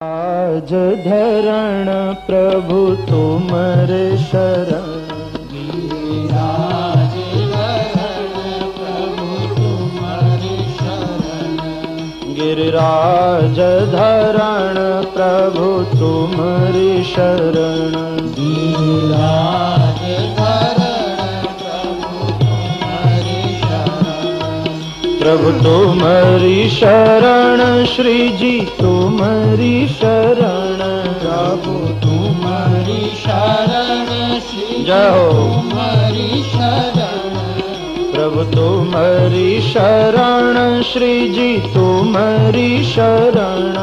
आज धरण प्रभु तुमरे शरण, गिरिराज धरण प्रभु तुम्हारी शरण, गिरिराज धरण प्रभु तुमरी शरण, गिरिराज धरण प्रभु तुम्हारी शरण, प्रभु तुमरी शरण, श्री जी तुमरी शरण, प्रभु तुम्हारी शरण, श्री जय हो। तुम्हारी शरण, प्रभु तुमरी शरण, श्री जी तुमरी शरण,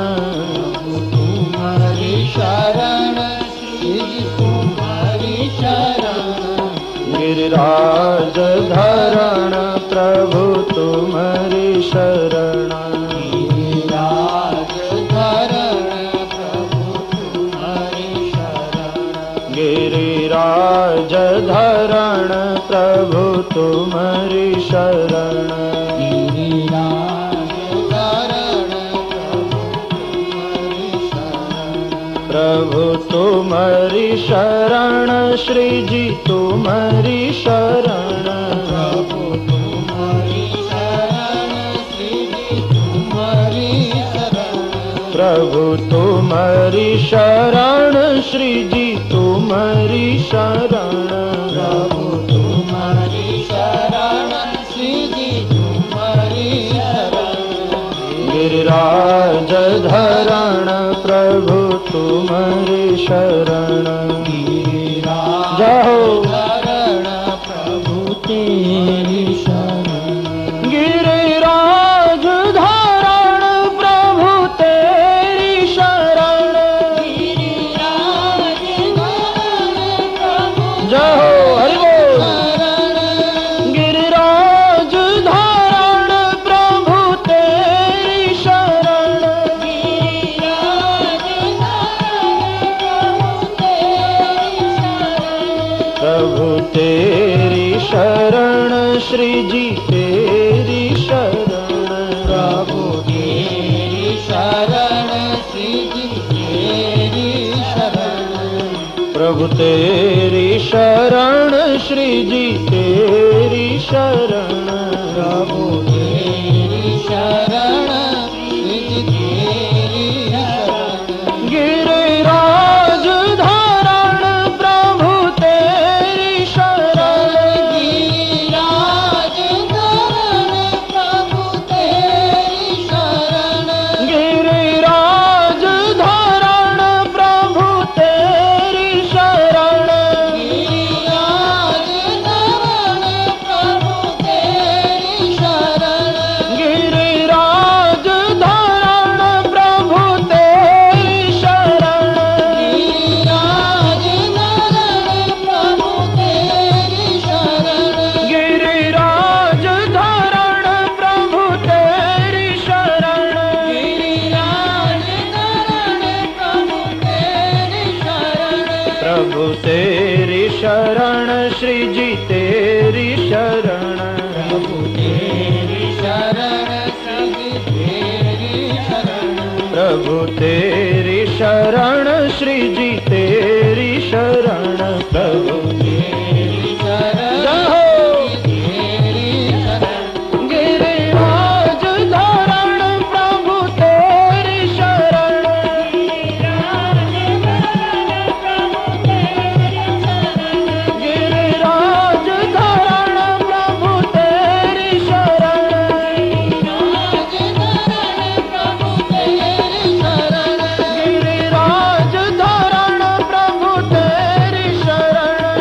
तुम्हारी शरण, श्री तुम्हारी शरण, गिरिराज धरण प्रभु तुमरी शरण, गिरिराज धरण प्रभु तुम्हारी शरण, गिरिराज धरण प्रभु तुमरी शरण, गिरिराज धरण प्रभु तुम्हारी शरण, प्रभु तुमरी शरण, श्री जी तुमरी शरण, प्रभु तुम्हारी शरण, श्री तुम्हारी शरण, प्रभु तुमरी शरण, श्री जी तुमरी शरण, प्रभु तुम्हारी शरण, श्री तुम्हारी शरण, गिरिराज धरण प्रभु तुमरी शरण, गिरिराज जाओ। धरण प्रभु तेरी शरण, गिरिराज धरण प्रभु तेरी शरण, गिरिराज धरण प्रभु जय हो हरि बोल। शरण, गिरिराज धरण प्रभु तेरी शरण, गिरिराज धरण प्रभु तेरी शरण, प्रभु तेरी शरण, श्री जी तेरी शरण, प्रभु तेरी शरण, श्री तेरी शरण, प्रभु तेरी शरण, श्री जी तेरी शरण, प्रभु तेरी शरण, श्री तेरी शरण, गिरिराज धरण प्रभु तेरी शरण, गिरिराज धरण प्रभु तेरी शरण, गिरिराज धरण प्रभु तेरी शरण, गिरिराज धरण प्रभु तेरी शरण, गिरिराज धरण प्रभु तेरी शरण, गिरिराज धरण प्रभु तेरी शरण, गिरिराज धरण प्रभु तेरी शरण, गिरिराज धरण प्रभु तेरी शरण, प्रभु तेरी शरण, श्री जी तेरी शरण, प्रभु तेरी शरण, श्री तेरी शरण, प्रभु तेरी शरण, श्री जी तेरी शरण, प्रभु तेरी शरण, जय हो। तेरी शरण, गिरिराज धरण प्रभु तेरी शरण, गिरिराज धरण प्रभु तेरी शरण, गिरिराज धरण प्रभु तेरी शरण,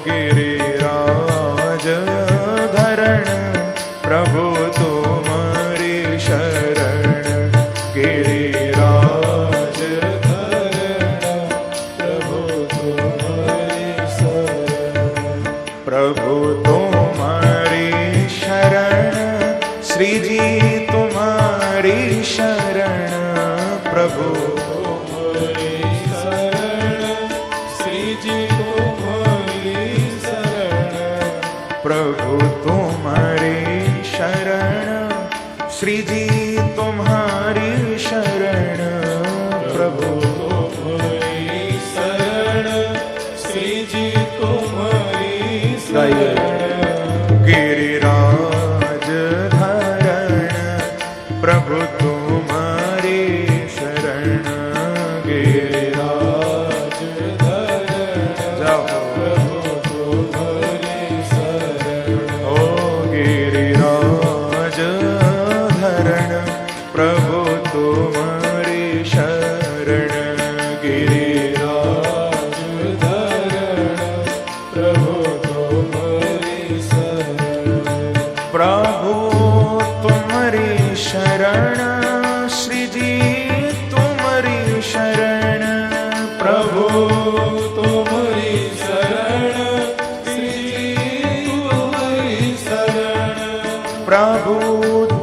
गिरिराज धरण प्रभु तुम्हारी शरण गिरिराज धरण प्रभु तुम्हारी शरण प्रभु तुम्हारी शरण श्री जी तुम्हारी शरण प्रभु तुम्हारी शरण श्री जी तुम्हारी शरण प्रभु तुम्हारी शरण श्री जी तुम्हारी शरण प्रभु तुम्हारी शरण श्री जी तुम्हारी शरण गिरिराज धरण प्रभु तुम्हारी शरण गिरिराज धरण जाओ प्रभु तुम्हारी शरण ओ गिरिराज धरण प्रभु तुम्हारी शरण गिरिराज धरण प्रभु तुम्हारी शरण प्रभु तुम्हारी शरण श्री जी तुम्हारी शरण प्रभु तुम्हारी शरण श्री जी तुम्हारी शरण प्रभु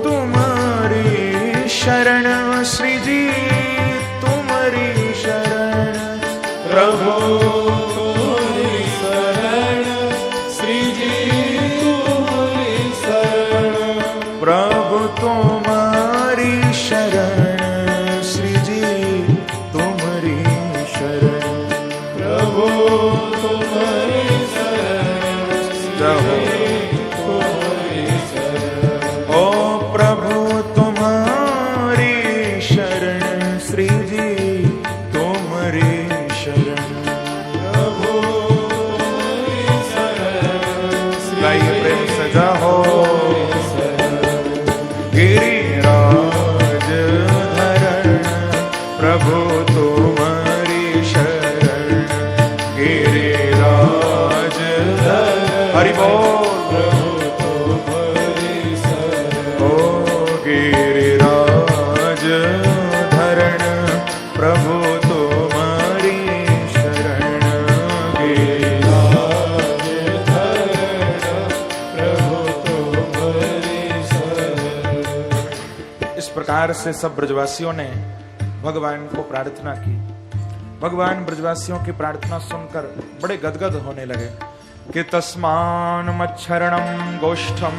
तुम्हारी शरण श्री जी तुम्हारी शरण प्रभु तुम्हारी शरण श्री जी तुम्हारी शरण प्रभु तुम्हारी शरण श्री जी तुम्हारी शरण प्रभु तुम्हारी शरण तुम्हारी शरण ओ प्रभु तुम्हारी शरण श्री जी तुम्हारी शरण प्रभु तुम्हारी शरण गाइए प्रेम सजा हो गिरिराज धरण प्रभु तुम्हारी शरण गिरिराज धरण हरि बोल प्रभु तुम्हारी शरण ओ गिरिराज धरण प्रभु तुम्हारी शरण गिरिराज धरण प्रभु तुम्हारी शरण। इस प्रकार से सब ब्रजवासियों ने भगवान को प्रार्थना की। भगवान ब्रजवासियों की प्रार्थना सुनकर बड़े गदगद होने लगे कि तस्मान मच्छरणम गोष्ठम